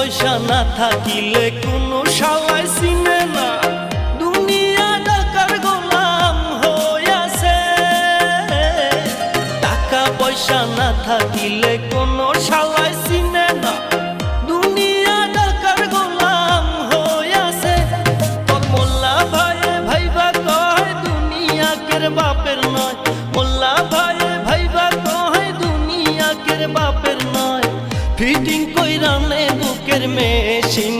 পয়সা না থাকিলে কোনো শালায় চিনে না, দুনিয়া টাকার গোলাম হইয়াছে। টাকা পয়সা না থাকিলে কোনো শালায় চিনে না, দুনিয়া টাকার গোলাম হইয়াছে। তোর মোল্লা ভাইয়ে ভাইবা কয় দুনিয়া কের বাপের নয়, মোল্লা ভাইয়ে ভাইবা কয় দুনিয়া কের বাপের নয়। ফিটিং কইরা নে বুকের মেশিন